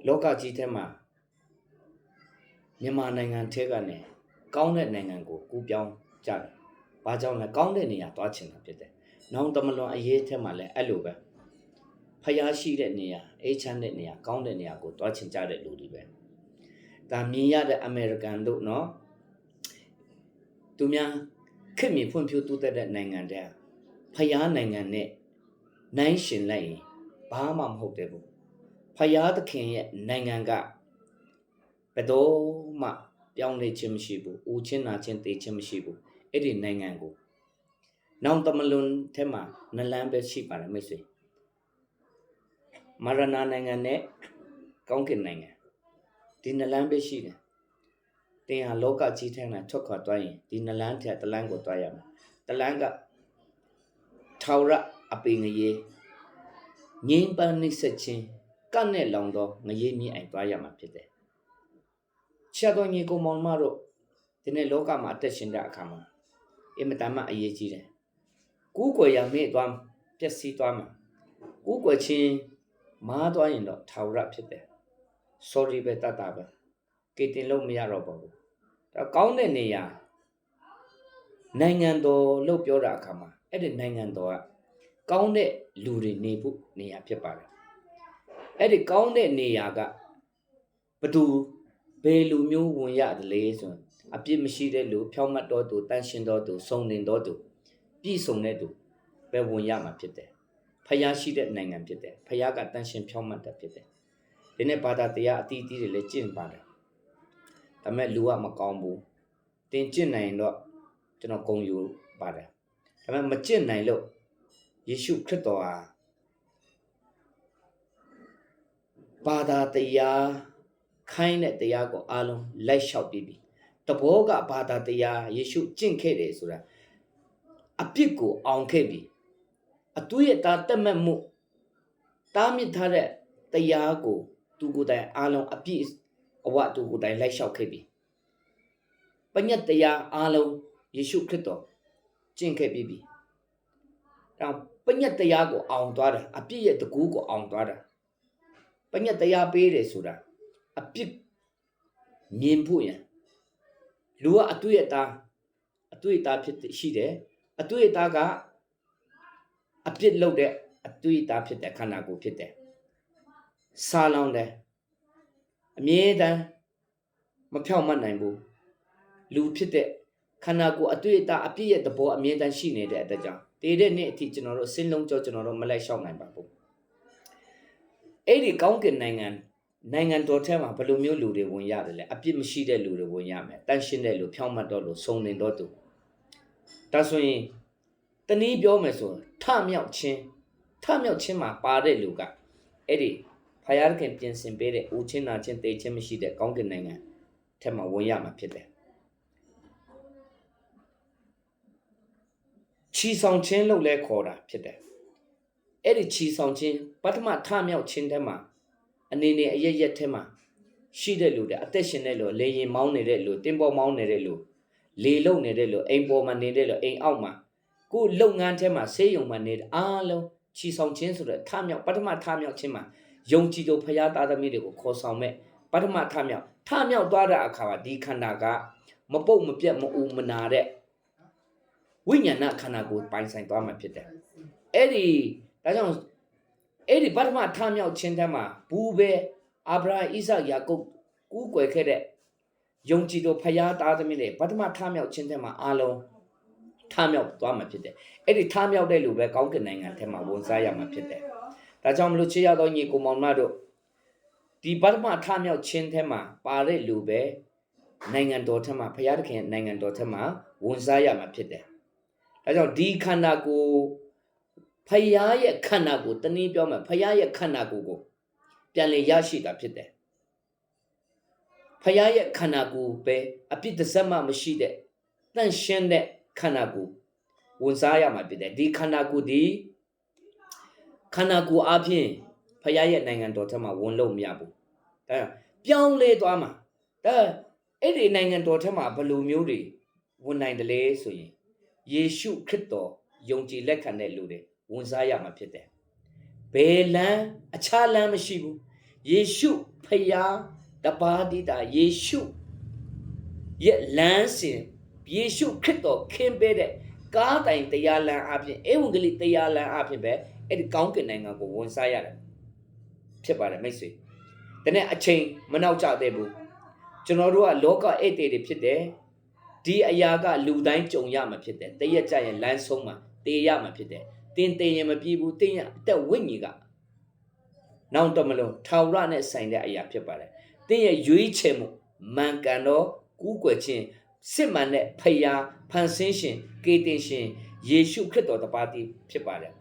လောကကြီးထဲမှာမြန်မာနိုင်ငံထဲကနေကောင်းတဲ့နိုင်ငံကိုကူးပြောင်းကြတယ်။ဘာကြောင့်လဲကောင်းတဲ့နေရာသွားချင်တာဖြစ်တယ်။နောင်တမလွန်အရေးထဲမှာလည်းအဲ့လိုပဲဖျားရှိတဲ့နေရာအေးချမ်းတဲ့နေရာကောင်းတဲ့နေရာကိုသွားချင်ကြတဲ့လူတွေပဲ။ဒါမြင်ရတဲ့အမေရိကန်တို့နော်သူများခေတ်မီဖွံ့ဖြိုးတိုးတက်တဲ့နိုင်ငံတဲ့ဖျားနိုင်ငံနဲ့နိုင်ရှင်လိုက်ရင်ဘာမှမဟုတ်တယ်ဘူး။ဖျားသခင်ရဲ့နိုင်ငံကဘယ်တော့မှပြောင်းလဲခြင်းမရှိဘူး။ဦးချင်းနာချင်းတေးခြင်းမရှိဘူး။အဲ့ဒီနိုင်ငံကိုနောင်တမလွန်ထဲမှာနလန်းပဲရှိပါတယ်မိတ်ဆွေ။မာရနာနိုင်ငံနဲ့ကောင်းကင်နိုင်ငံဒီနလန်းပဲရှိတယ်။တင်ဟာလောကကြီးထဲမှာထွက်ခွာသွားရင်ဒီနလန်းထဲတလန်းကိုသွားရမယ်။တလန်းကထာဝရအပင်ငရေငင်းပန်းနှိမ့်ဆက်ခြင်းကန့်နဲ့လောင်သောငရေမြင့်အိမ်သွားရမှာဖြစ်တယ်။ချာတော်ညီကိုမောင်မတို့ဒီနေ့လောကမှာအသက်ရှင်တဲ့အခါမှာအင်မတန်မှအရေးကြီးတယ်။ကူးကွယ်ရမေ့သွားပျက်စီးသွားမှာကူးကွယ်ခြင်းမားသွားရင်တော့ထာဝရဖြစ်တယ်။ sorry ပဲတတ်တာပဲကေတင်လို့မရတော့ပါဘူး။ဒါကောင်းတဲ့နေရာနိုင်ငံတော်လို့ပြောတာအခါမှာအဲ့ဒီနိုင်ငံတော်ကကောင်းတဲ့လူတွေနေဖို့နေရာဖြစ်ပါတယ်အဲ့ဒီကောင်းတဲ့နေရာကဘသူဘယ်လူမျိုးဝင်ရတယ်လဲဆိုရင်အပြစ်မရှိတဲ့လူဖြောင့်မတ်တော်သူတန်ရှင်းတော်သူစုံလင်တော်သူပြည့်စုံတဲ့သူပဲဝင်ရမှာဖြစ်တယ်ဖျားရှိတဲ့နိုင်ငံဖြစ်တယ်ဖျားကတန်ရှင်းဖြောင့်မတ်တဲ့ဖြစ်တယ်ဒီနေ့ဘာသာတရားအတီးတီးတွေလည်းကျင့်ပါတယ်ဒါပေမဲ့လူကမကောင်းဘူးတင်ကျင့်နိုင်တော့ကျွန်တော်ဂုဏ်ယူပါတယ်ဒါပေမဲ့မကျင့်နိုင်လို့ယေရှုခရစ်တော်ဟာဘာသာတရားခိုင်းတဲ့တရားကိုအားလုံးလိုက်လျှောက်ပြီးပြီတဘောကဘာသာတရားယေရှုကျင့်ခဲ့တယ်ဆိုတာအပြစ်ကိုအောင်ခဲ့ပြီအတူရဲ့တာတက်မဲ့မှုတားမြစ်ထားတဲ့တရားကိုသူကိုယ်တိုင်အားလုံးအပြစ်အဝသူကိုယ်တိုင်လိုက်လျှောက်ခဲ့ပြီပညတ်တရားအားလုံးယေရှုခရစ်တော်ကျင့်ခဲ့ပြီးပြီတော့ပညတ်တရားကိုအောင်သွားတာအပြစ်ရဲ့တကူကိုအောင်သွားတာပညတ်တရားပေးတယ်ဆိုတာအပြစ်မြင်ဖို့ရန်လူကအတွေ့အတာဖြစ်ရှိတယ်အတွေ့အတာကအပြစ်လုပ်တဲ့အတွေ့အတာဖြစ်တဲ့ခန္ဓာကိုယ်ဖြစ်တယ်စားလောင်းတယ်အမြဲတမ်းမဖြောင့်မတ်နိုင်ဘူးလူဖြစ်တဲ့ခန္ဓာကိုယ်အတွေ့အတာအပြစ်ရဲ့သဘောအမြဲတမ်းရှိနေတဲ့အတွက်ကြောင့်တည်တဲ့နေ့အထိကျွန်တော်တို့စင်းလုံးကြောကျွန်တော်တို့မလိုက်ရှောက်နိုင်ပါဘူးအဲ့ဒီကောင်းကင်နိုင်ငံတော်ထဲမှာဘယ်လိုမျိုးလူတွေဝင်ရတယ်လဲအပြစ်မရှိတဲ့လူတွေဝင်ရမယ်တန်ရှင်းတဲ့လူဖြောင့်မတ်တော်လူစုံလင်တော်သူဒါဆိုရင်တနည်းပြောမယ်ဆိုထမြောက်ခြင်းမှာပါတဲ့လူကအဲ့ဒီဖယားခင်ပြင်ဆင်ပေးတဲ့ဦးချင်းနာချင်းတေချင်းမရှိတဲ့ကောင်းကင်နိုင်ငံထဲမှာဝင်ရမှာဖြစ်တယ်ချီဆောင်ခြင်းလို့လဲခေါ်တာဖြစ်တယ်အဲ့ဒီချီဆောင်ခြင်းပထမထမြောက်ခြင်းထဲမှာအနေနဲ့အရရက်ထဲမှာရှိတဲ့လူတွေအသက်ရှင်တဲ့လူလေရင်မောင်းနေတဲ့လူတင်းပေါ်မောင်းနေတဲ့လူလေလုံနေတဲ့လူအိမ်ပေါ်မှာနေတဲ့လူအိမ်အောက်မှာကိုယ်လုပ်ငန်းထဲမှာဆေးရုံမှာနေတဲ့အားလုံးချီဆောင်ခြင်းဆိုတဲ့ပထမထမြောက်ခြင်းမှာယုံကြည်သူဖျားသားသမီးတွေကိုခေါ်ဆောင်မဲ့ပထမထမြောက်သွားတဲ့အခါမှာဒီခန္ဓာကမပုတ်မပြတ်မအူမနာတဲ့ဝိညာဏခန္ဓာကိုပိုင်ဆိုင်သွားမှာဖြစ်တယ်အဲ့ဒီဒါကြောင့်အဲ့ဒီပထမထမြောက်ခြင်းတည်းမှာဘူးပဲအာဗြဟံဣဇက်ယာကုပ်ကူးကွယ်ခဲ့တဲ့ယုံကြည်သူဖျားသားသမီးတွေပထမထမြောက်ခြင်းတည်းမှာအားလုံးထမြောက်သွားမှာဖြစ်တယ်အဲ့ဒီထမြောက်တဲ့လူပဲကောင်းကင်နိုင်ငံထဲမှာဝင်စားရမှာဖြစ်တယ်ဒါကြောင့်မလို့ချေရသောညီကိုမောင်မတို့ဒီပထမထမြောက်ခြင်းထဲမှာပါတဲ့လူပဲနိုင်ငံတော်ထဲမှာဖျားသခင်နိုင်ငံတော်ထဲမှာဝင်စားရမှာဖြစ်တယ်ဒါကြောင့်ဒီခန္ဓာကိုဖယားရဲ့ခန္ဓာကိုတနည်းပြောမယ်ဖယားရဲ့ခန္ဓာကိုပြန်လည်ရရှိတာဖြစ်တယ်ဖယားရဲ့ခန္ဓာကိုပဲအပြစ်တစ်စက်မှမရှိတဲ့တန့်ရှင်းတဲ့ခန္ဓာကိုဝင်စားရမှာဖြစ်တယ်ဒီခန္ဓာကိုဒီခန္ဓာကိုအပြင်ဖယားရဲ့နိုင်ငံတော်ထက်မှဝင်လို့မရဘူးဒါပြောင်းလဲသွားမှာဒါအဲ့ဒီနိုင်ငံတော်ထက်မှဘယ်လိုမျိုးတွေဝင်နိုင်တယ်လဲဆိုရင်ယေရှုခရစ်တော်ယုံကြည်လက်ခံတဲ့လူတွေဝင်စားရမှာဖြစ်တယ်ဘယ်လမ်းအခြားလမ်းမရှိဘူး ယေရှုဖယားတပါးတည်းတာယေရှုရဲ့လမ်းစဉ်ယေရှုခရစ်တော်ခင်ပေးတဲ့ကားတိုင်တရားလမ်းအပြင်ဧဝံဂေလိတရားလမ်းအပြင်ပဲအဲ့ဒီကောင်းကင်နိုင်ငံကိုဝန်စားရတယ်ဖြစ်ပါတယ်မိတ်ဆွေဒါနဲ့အချိန်မနောက်ကျသေးဘူးကျွန်တော်တို့ကလောကဧည့်သည်တွေဖြစ်တယ်ဒီအရာကလူတိုင်းကြုံရမှာဖြစ်တယ်တရက်ကြရင်လမ်းဆုံးမှာတေးရမှာဖြစ်တယ်တင်းတင်းရင်မပြေဘူးတင်းရအသက်ဝိညာဉ်ကနောက်တော့မလို့ထာဝရနဲ့ဆိုင်တဲ့အရာဖြစ်ပါတယ်တင်းရဲ့ရွေးချယ်မှုမှန်ကန်တော့ကူးကွယ်ခြင်းစစ်မှန်တဲ့ဖယားဖန်ဆင်းရှင်ကေတင်ရှင်ယေရှုခရစ်တော်တပါးတည်းဖြစ်ပါတယ်